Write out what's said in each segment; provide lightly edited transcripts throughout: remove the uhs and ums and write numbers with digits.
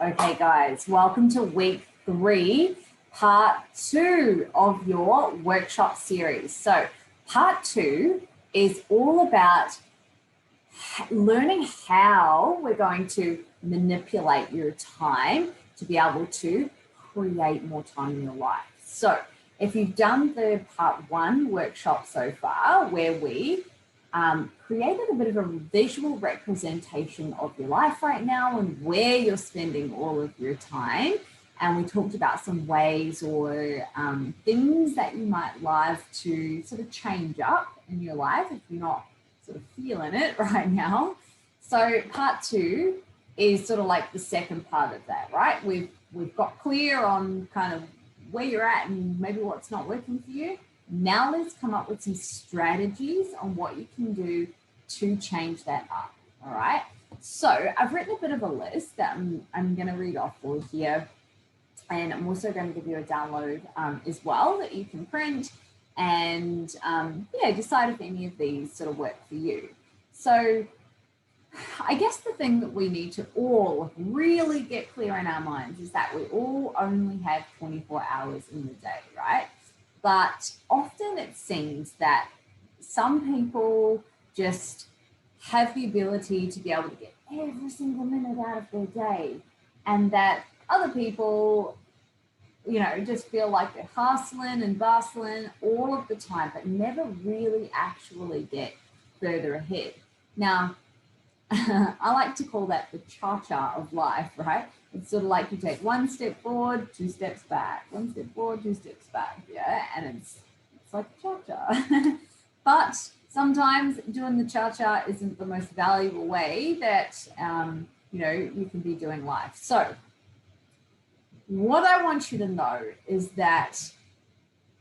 Okay, guys, welcome to week 3, part 2 of your workshop series. So part 2 is all about learning how we're going to manipulate your time to be able to create more time in your life. So if you've done the part 1 workshop so far, where we created a bit of a visual representation of your life right now and where you're spending all of your time. And we talked about some ways or things that you might love to sort of change up in your life if you're not sort of feeling it right now. So part 2 is sort of like the second part of that, right? We've got clear on kind of where you're at and maybe what's not working for you. Now let's come up with some strategies on what you can do to change that up, all right? So I've written a bit of a list that I'm going to read off for you here, and I'm also going to give you a download as well that you can print and decide if any of these sort of work for you. So I guess the thing that we need to all really get clear in our minds is that we all only have 24 hours in the day, right? But often it seems that some people just have the ability to be able to get every single minute out of their day, and that other people, just feel like they're hustling and bustling all of the time, but never really actually get further ahead. Now, I like to call that the cha-cha of life, right? It's sort of like you take 1 step forward, 2 steps back, 1 step forward, 2 steps back, yeah? And it's like a cha-cha. But sometimes doing the cha-cha isn't the most valuable way that, you can be doing life. So what I want you to know is that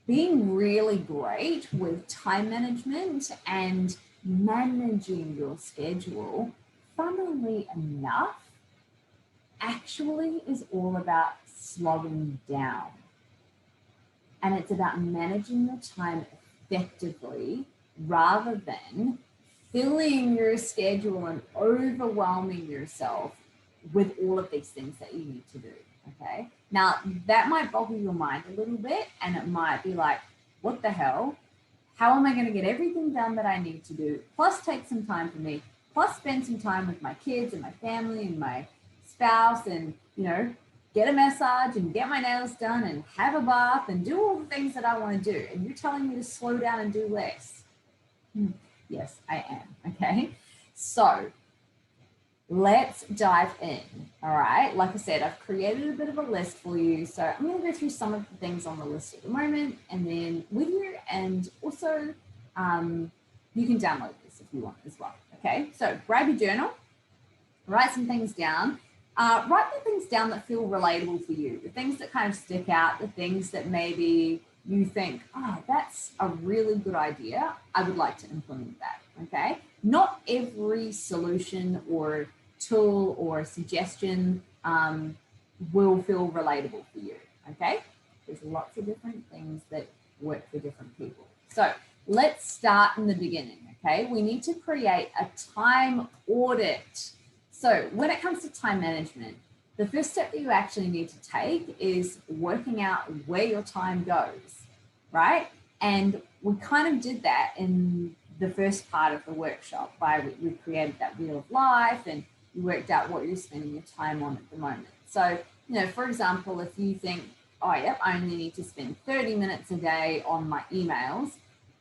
being really great with time management and managing your schedule, funnily enough, actually is all about slowing down. And it's about managing your time effectively rather than filling your schedule and overwhelming yourself with all of these things that you need to do, okay? Now, that might boggle your mind a little bit, and it might be like, what the hell? How am I going to get everything done that I need to do, plus take some time for me, plus spend some time with my kids and my family and my spouse and, get a massage and get my nails done and have a bath and do all the things that I want to do. And you're telling me to slow down and do less. Yes, I am. Okay. So let's dive in. All right. Like I said, I've created a bit of a list for you. So I'm going to go through some of the things on the list at the moment and then with you, and also you can download this if you want as well. Okay. So grab your journal, write some things down. Write the things down that feel relatable for you, the things that kind of stick out, the things that maybe you think, oh, that's a really good idea. I would like to implement that, okay? Not every solution or tool or suggestion will feel relatable for you, okay? There's lots of different things that work for different people. So let's start in the beginning, okay? We need to create a time audit. So when it comes to time management, the first step that you actually need to take is working out where your time goes, right? And we kind of did that in the first part of the workshop we created that wheel of life and you worked out what you're spending your time on at the moment. So, for example, if you think, oh, yep, I only need to spend 30 minutes a day on my emails,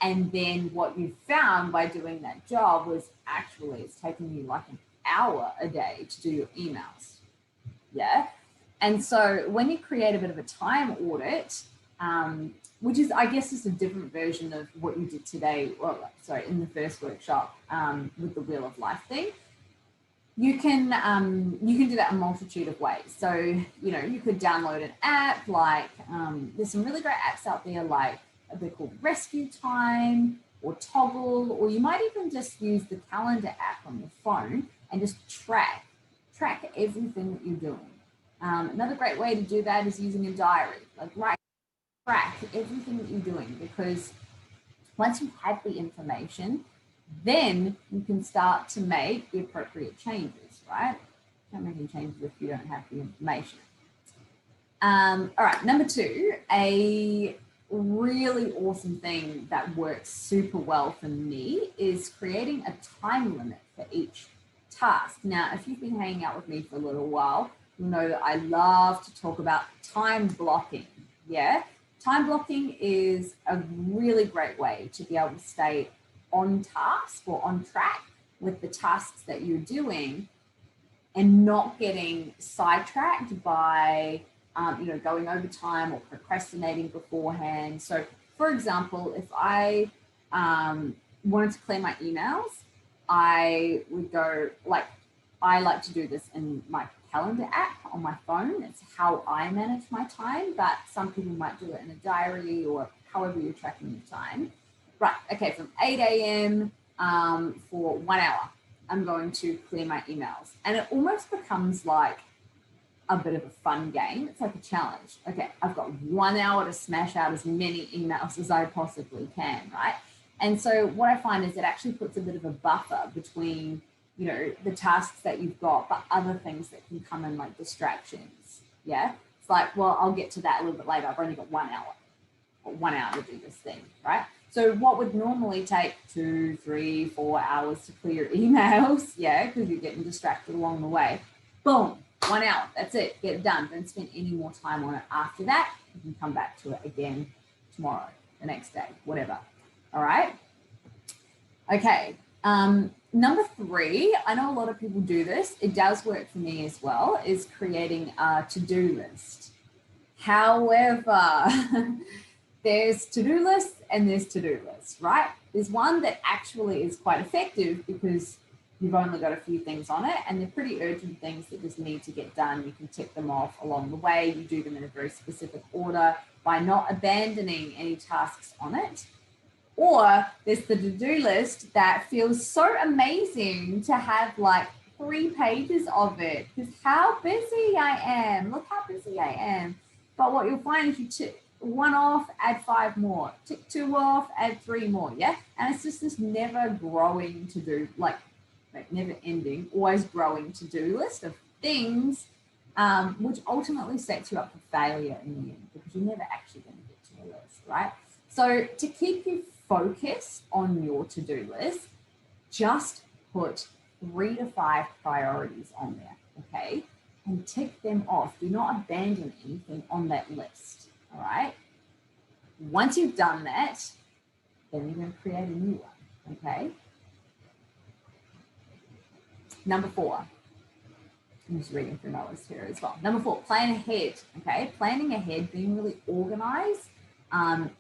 and then what you found by doing that job was actually it's taking you like an hour a day to do your emails. Yeah. And so when you create a bit of a time audit, which is, I guess, is a different version of what you did today, in the first workshop with the Wheel of Life thing, you can do that in a multitude of ways. So, you could download an app like, there's some really great apps out there like they're called Rescue Time or Toggle, or you might even just use the calendar app on your phone and just track everything that you're doing. Another great way to do that is using a diary, track everything that you're doing, because once you have the information, then you can start to make the appropriate changes, right? Can't make any changes if you don't have the information. All right, number 2, a really awesome thing that works super well for me is creating a time limit for each task. Now, if you've been hanging out with me for a little while, you'll know that I love to talk about time blocking. Yeah, time blocking is a really great way to be able to stay on task or on track with the tasks that you're doing and not getting sidetracked by going over time or procrastinating beforehand. So for example, if I wanted to clear my emails, I would go I like to do this in my calendar app on my phone. It's how I manage my time, but some people might do it in a diary or however you're tracking your time. Right, okay, from 8 a.m. For 1 hour, I'm going to clear my emails. And it almost becomes like a bit of a fun game. It's like a challenge. Okay, I've got 1 hour to smash out as many emails as I possibly can, right? And so what I find is it actually puts a bit of a buffer between, the tasks that you've got, but other things that can come in like distractions. Yeah, it's like, well, I'll get to that a little bit later. I've only got 1 hour, or 1 hour to do this thing, right? So what would normally take 2, 3, 4 hours to clear emails, yeah, because you're getting distracted along the way, boom, 1 hour, that's it, get it done. Don't spend any more time on it after that. You can come back to it again tomorrow, the next day, whatever. All right. Okay. Number 3, I know a lot of people do this. It does work for me as well, is creating a to-do list. However, there's to-do lists and there's to-do lists, right? There's one that actually is quite effective because you've only got a few things on it and they're pretty urgent things that just need to get done. You can tick them off along the way. You do them in a very specific order by not abandoning any tasks on it. Or there's the to-do list that feels so amazing to have like 3 pages of it because how busy I am. Look how busy I am. But what you'll find is you tick 1 off, add 5 more, tick 2 off, add 3 more. Yeah. And it's just this never growing to do, like never ending, always growing to-do list of things, which ultimately sets you up for failure in the end because you're never actually going to get to the list, right? So to keep you focused on your to-do list, just put 3 to 5 priorities on there, okay? And tick them off. Do not abandon anything on that list, all right? Once you've done that, then you're going to create a new one, okay? Number 4, I'm just reading through my list here as well. Number 4, plan ahead, okay? Planning ahead, being really organized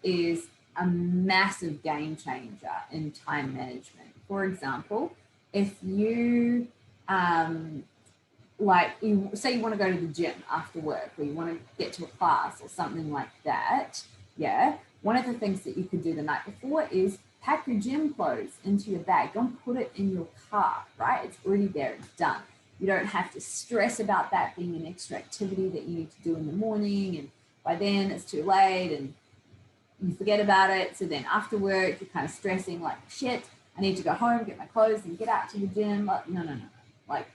is a massive game changer in time management. For example, if you say you want to go to the gym after work or you want to get to a class or something like that, yeah, one of the things that you could do the night before is pack your gym clothes into your bag. Don't put it in your car, right? It's already there, it's done. You don't have to stress about that being an extra activity that you need to do in the morning and by then it's too late and you forget about it. So then after work, you're kind of stressing like, shit, I need to go home, get my clothes and get out to the gym. Like, no. Like,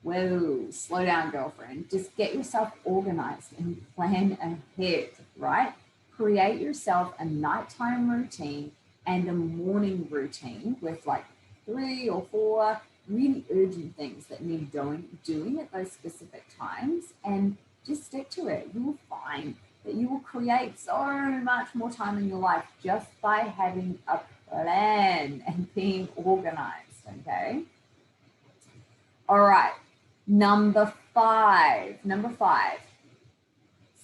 whoa, slow down, girlfriend. Just get yourself organized and plan ahead, right? Create yourself a nighttime routine and a morning routine with like 3 or 4 really urgent things that need doing at those specific times and just stick to it. You will find that you will create so much more time in your life just by having a plan and being organized, okay? All right, number 5,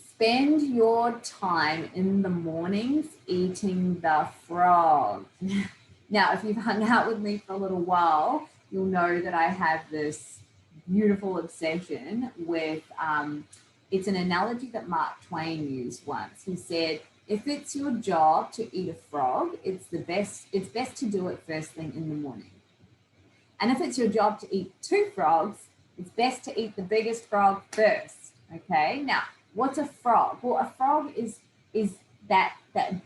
spend your time in the mornings eating the frog. Now, if you've hung out with me for a little while, you'll know that I have this beautiful obsession with, it's an analogy that Mark Twain used once. He said, if it's your job to eat a frog, it's best to do it first thing in the morning. And if it's your job to eat 2 frogs, it's best to eat the biggest frog first, okay? Now, what's a frog? Well, a frog is that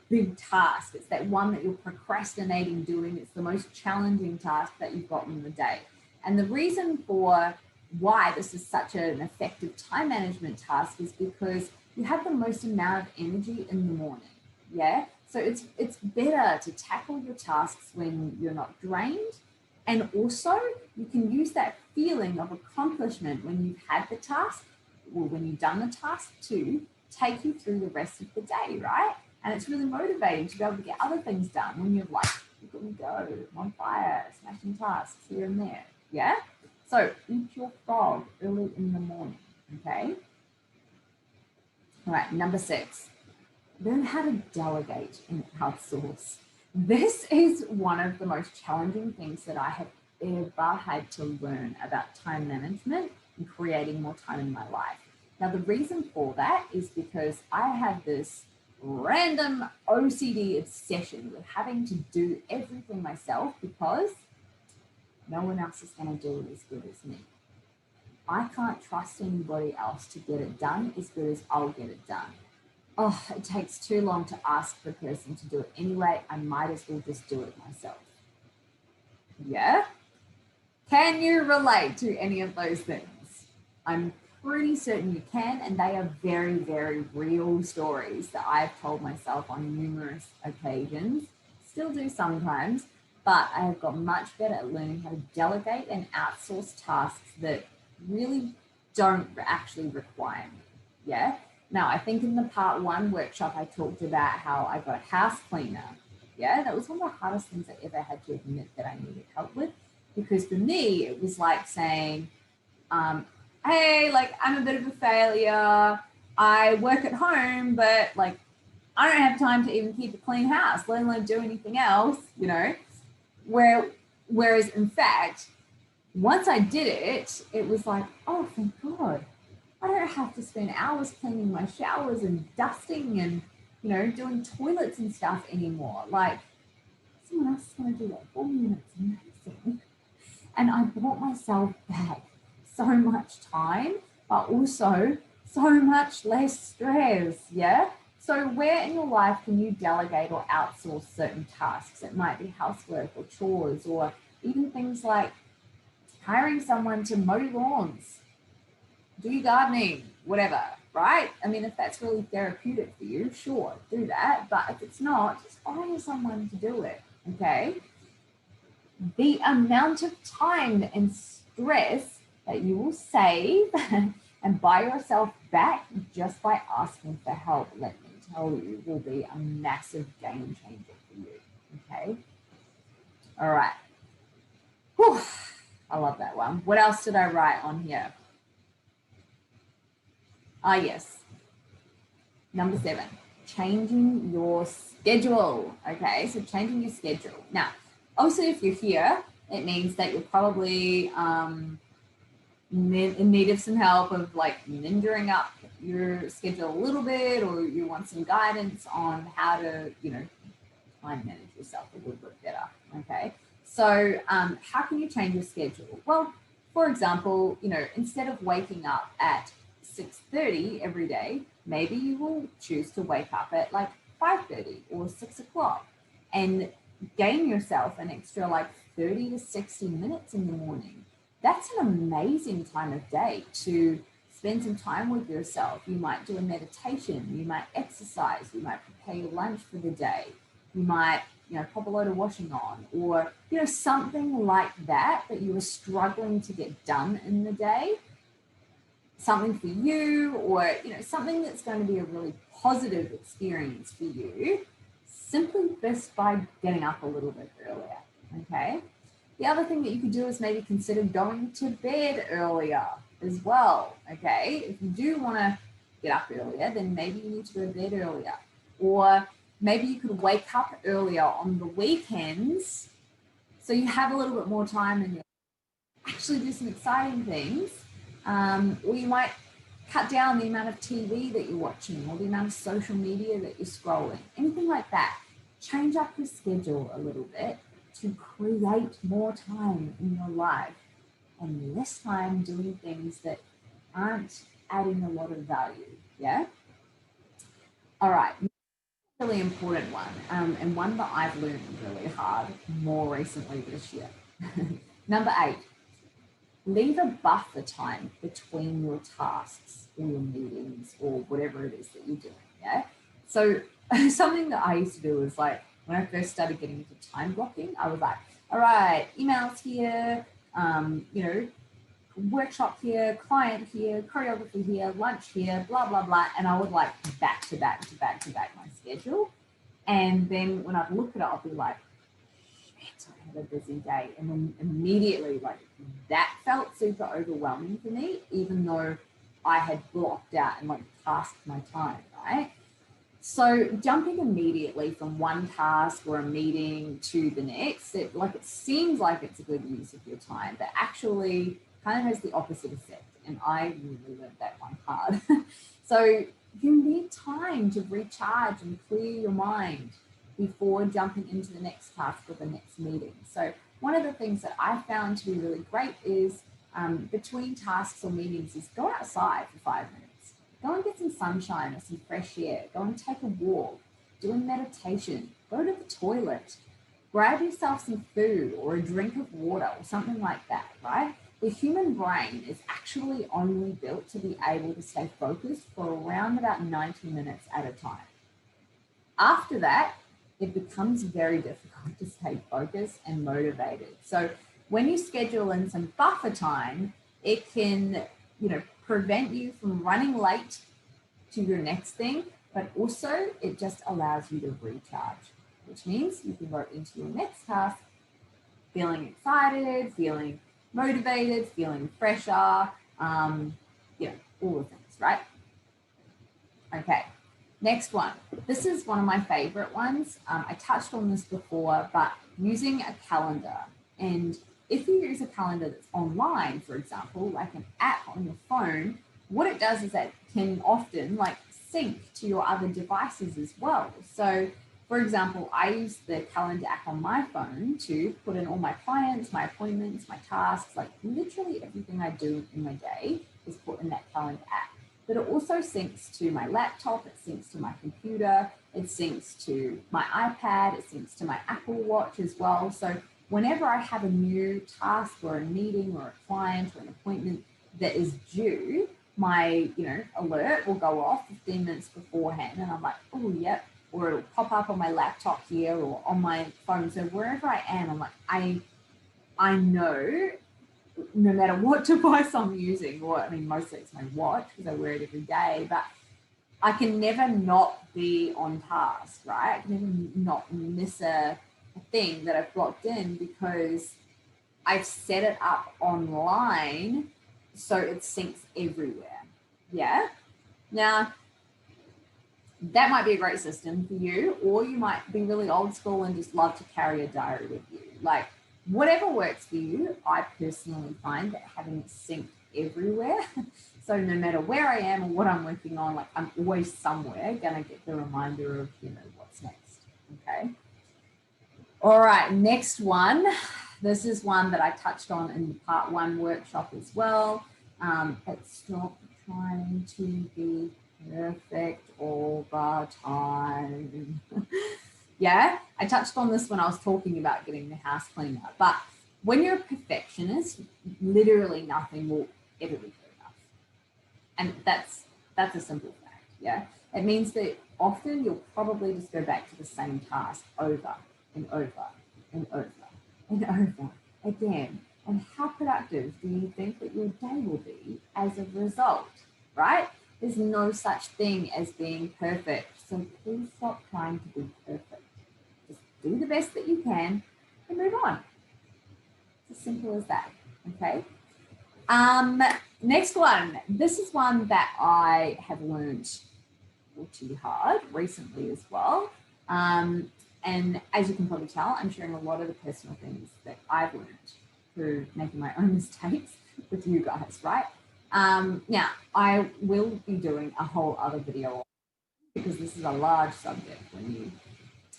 big task. It's that one that you're procrastinating doing. It's the most challenging task that you've got in the day. And the reason for why this is such an effective time management task is because you have the most amount of energy in the morning. Yeah. So it's better to tackle your tasks when you're not drained. And also you can use that feeling of accomplishment when you've had the task or when you've done the task to take you through the rest of the day, right? And it's really motivating to be able to get other things done when you're like, look at me go, I'm on fire, smashing tasks here and there. Yeah. So eat your frog early in the morning. Okay. All right. Number 6. Learn how to delegate and outsource. This is one of the most challenging things that I have ever had to learn about time management and creating more time in my life. Now, the reason for that is because I have this random OCD obsession with having to do everything myself because no one else is going to do it as good as me. I can't trust anybody else to get it done as good as I'll get it done. Oh, it takes too long to ask the person to do it anyway. I might as well just do it myself. Yeah? Can you relate to any of those things? I'm pretty certain you can, and they are very, very real stories that I've told myself on numerous occasions. Still do sometimes, but I have got much better at learning how to delegate and outsource tasks that really don't actually require me. Yeah? Now, I think in the part 1 workshop, I talked about how I got a house cleaner. Yeah, that was one of the hardest things I ever had to admit that I needed help with. Because for me, it was like saying, hey, like I'm a bit of a failure. I work at home, but like I don't have time to even keep a clean house, let alone do anything else, you know? Whereas in fact, once I did it, it was like, oh, thank God. I don't have to spend hours cleaning my showers and dusting and, you know, doing toilets and stuff anymore. Like, someone else is going to do that for me, and it's amazing. And I brought myself back so much time, but also so much less stress. Yeah. So where in your life can you delegate or outsource certain tasks? It might be housework or chores, or even things like hiring someone to mow lawns, do gardening, whatever, right? I mean, if that's really therapeutic for you, sure, do that. But if it's not, just hire someone to do it, okay? The amount of time and stress that you will save and buy yourself back just by asking for help, let me tell you, will be a massive game changer for you, okay? All right. Whew. I love that one. What else did I write on here? Ah, yes. Number 7, changing your schedule. Okay, so changing your schedule. Now, obviously, if you're here, it means that you're probably in need of some help of like ninjaing up your schedule a little bit, or you want some guidance on how to, you know, time manage yourself a little bit better. Okay, so how can you change your schedule? Well, for example, you know, instead of waking up at 6:30 every day, maybe you will choose to wake up at like 5:30 or 6 o'clock and gain yourself an extra like 30 to 60 minutes in the morning. That's an amazing time of day to spend some time with yourself. You might do a meditation, you might exercise, you might prepare your lunch for the day, you might, you know, pop a load of washing on, or, you know, something like that that you were struggling to get done in the day. Something for you, or, you know, something that's going to be a really positive experience for you, simply just by getting up a little bit earlier. Okay. The other thing that you could do is maybe consider going to bed earlier as well. Okay. If you do want to get up earlier, then maybe you need to go to bed earlier, or maybe you could wake up earlier on the weekends so you have a little bit more time and you actually do some exciting things. Or you might cut down the amount of TV that you're watching, or the amount of social media that you're scrolling, anything like that. Change up your schedule a little bit to create more time in your life and less time doing things that aren't adding a lot of value. Yeah. All right. Really important one, and one that I've learned really hard more recently this year. Number 8, leave a buffer time between your tasks or your meetings or whatever it is that you're doing. Yeah. So something that I used to do was like, when I first started getting into time blocking, I was like, all right, emails here, you know, workshop here, client here, choreography here, lunch here, blah, blah, blah. And I would like back to back my schedule. And then when I'd look at it, I'll be like, shit, I had a busy day. And then immediately, like, that felt super overwhelming for me, even though I had blocked out and like tasked my time, right? So jumping immediately from one task or a meeting to the next, it seems like it's a good use of your time, but actually kind of has the opposite effect. And I really learned that one hard. So you need time to recharge and clear your mind before jumping into the next task or the next meeting. So one of the things that I found to be really great is between tasks or meetings is go outside for 5 minutes. Go and get some sunshine or some fresh air. Go and take a walk. Do a meditation. Go to the toilet. Grab yourself some food or a drink of water or something like that, right? The human brain is actually only built to be able to stay focused for around about 90 minutes at a time. After that, it becomes very difficult to stay focused and motivated. So when you schedule in some buffer time, it can, you know, prevent you from running late to your next thing, but also it just allows you to recharge, which means you can go into your next task feeling excited, feeling motivated, feeling fresher, you know, all the things, right? Okay, next one. This is one of my favorite ones. I touched on this before, but using a calendar. And if you use a calendar that's online, for example, like an app on your phone, what it does is that can often like sync to your other devices as well. So for example, I use the calendar app on my phone to put in all my clients, my appointments, my tasks, like literally everything I do in my day is put in that calendar app. But it also syncs to my laptop, it syncs to my computer, it syncs to my iPad, it syncs to my Apple Watch as well. So whenever I have a new task or a meeting or a client or an appointment that is due, my, you know, alert will go off 15 minutes beforehand and I'm like, oh, yep, or it'll pop up on my laptop here or on my phone. So wherever I am, I'm like, I know no matter what device I'm using, or I mean, mostly it's my watch because I wear it every day, but I can never not be on task, right? I can never not miss a thing that I've blocked in because I've set it up online so it syncs everywhere. Yeah. Now, that might be a great system for you, or you might be really old school and just love to carry a diary with you. Like, whatever works for you, I personally find that having it synced everywhere. So no matter where I am or what I'm working on, like I'm always somewhere gonna get the reminder of, you know, what's next. Okay. All right, next one. This is one that I touched on in the part 1 workshop as well. It's stop trying to be perfect all the time. Yeah, I touched on this when I was talking about getting the house cleaned up. But when you're a perfectionist, literally nothing will ever be good enough. And that's a simple fact, yeah? It means that often you'll probably just go back to the same task over and over and over and over again. And how productive do you think that your day will be as a result, right? There's no such thing as being perfect. So please stop trying to be perfect. Just do the best that you can and move on. It's as simple as that, okay? Next one. This is one that I have learned pretty hard recently as well. And as you can probably tell, I'm sharing a lot of the personal things that I've learned through making my own mistakes with you guys, right? Now, I will be doing a whole other video because this is a large subject when you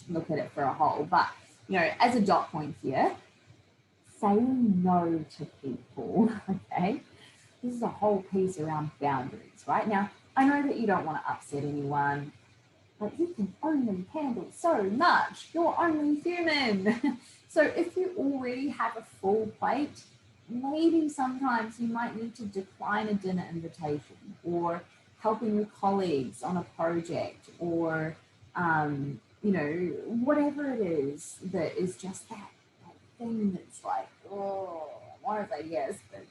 look at it for a whole. But, you know, as a dot point here, saying no to people, okay? This is a whole piece around boundaries, right? Now, I know that you don't want to upset anyone, but you can only handle so much. You're only human. So if you already have a full plate, maybe sometimes you might need to decline a dinner invitation, or helping with colleagues on a project, or you know, whatever it is that is just that thing that's like, oh, I want to say yes, but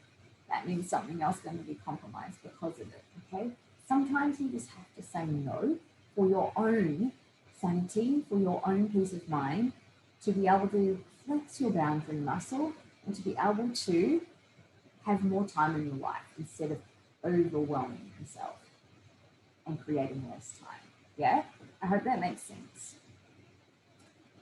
that means something else is going to be compromised because of it. Okay, sometimes you just have to say no for your own sanity, for your own peace of mind, to be able to flex your boundary muscle and to be able to have more time in your life instead of overwhelming yourself and creating less time. Yeah, I hope that makes sense.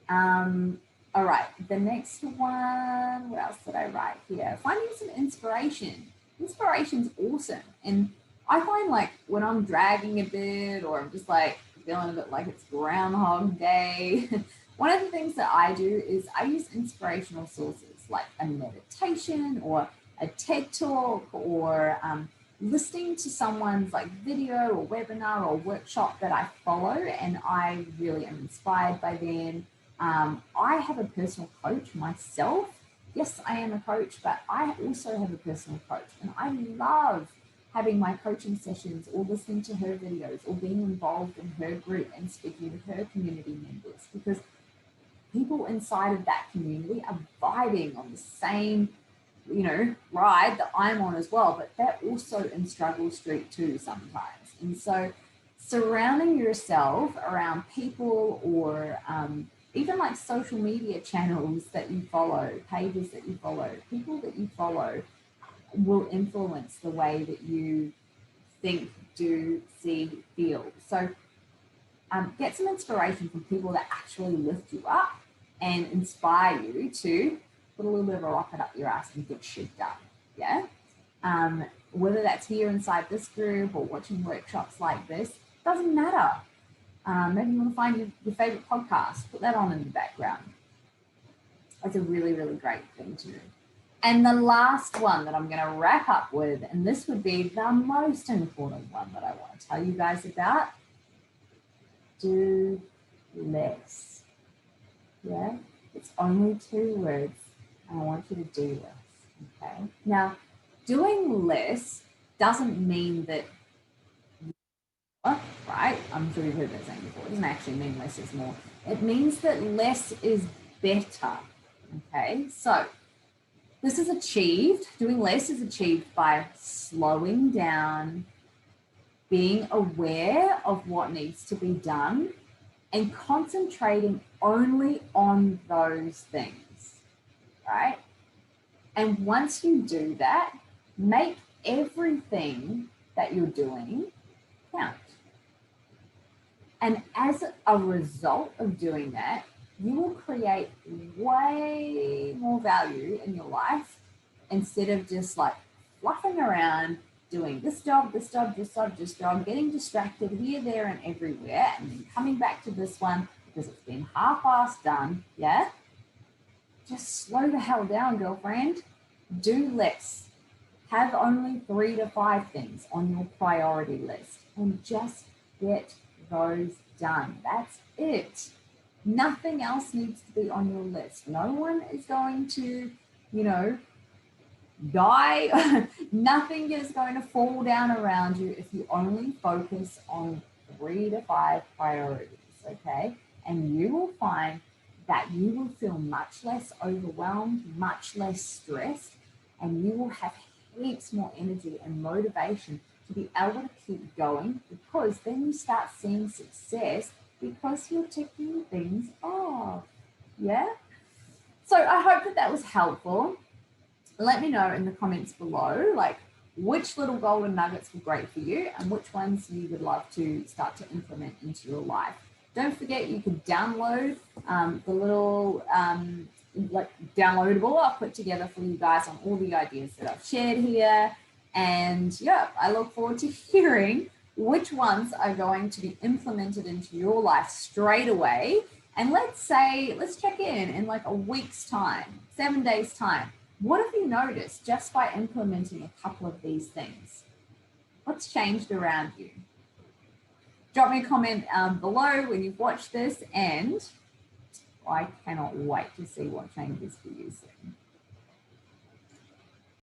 All right, the next one, what else did I write here? Finding some inspiration. Inspiration's awesome. And I find like when I'm dragging a bit, or I'm just like feeling a bit like it's Groundhog Day, one of the things that I do is I use inspirational sources like a meditation or a TED talk, or listening to someone's like video or webinar or workshop that I follow and I really am inspired by them. I have a personal coach myself. Yes, I am a coach, but I also have a personal coach, and I love having my coaching sessions or listening to her videos or being involved in her group and speaking with her community members, because people inside of that community are vibing on the same, you know, ride that I'm on as well, but they're also in struggle street too sometimes. And so surrounding yourself around people, or even like social media channels that you follow, pages that you follow, people that you follow, will influence the way that you think, do, see, feel. So get some inspiration from people that actually lift you up and inspire you to put a little bit of a rocket up your ass and get shit done. Yeah. Whether that's here inside this group or watching workshops like this, doesn't matter. Maybe you want to find your favorite podcast, put that on in the background. It's a really, really great thing to do. And the last one that I'm going to wrap up with, and this would be the most important one that I want to tell you guys about: do less. Yeah, it's only 2 words, and I want you to do less. Okay. Now, doing less doesn't mean that, right? I'm sure you've heard that saying before. It doesn't actually mean less is more. It means that less is better. Okay, so this is achieved, doing less is achieved by slowing down, being aware of what needs to be done, and concentrating only on those things, right? And once you do that, make everything that you're doing count. And as a result of doing that, you will create way more value in your life, instead of just like fluffing around doing this job, this job, this job, this job, getting distracted here, there, and everywhere, and then coming back to this one because it's been half-assed done. Yeah? Just slow the hell down, girlfriend. Do less. Have only 3 to 5 things on your priority list and just get those done. That's it. Nothing else needs to be on your list. No one is going to, you know, die. Nothing is going to fall down around you if you only focus on 3 to 5 priorities, okay? And you will find that you will feel much less overwhelmed, much less stressed, and you will have heaps more energy and motivation to be able to keep going, because then you start seeing success because you're ticking things off. Yeah? So I hope that that was helpful. Let me know in the comments below, like, which little golden nuggets were great for you and which ones you would love to start to implement into your life. Don't forget, you can download the little like downloadable I've put together for you guys on all the ideas that I've shared here. And yeah, I look forward to hearing which ones are going to be implemented into your life straight away. And let's check in like a week's time, 7 days time. What have you noticed just by implementing a couple of these things? What's changed around you? Drop me a comment below when you've watched this, and I cannot wait to see what changes for you soon.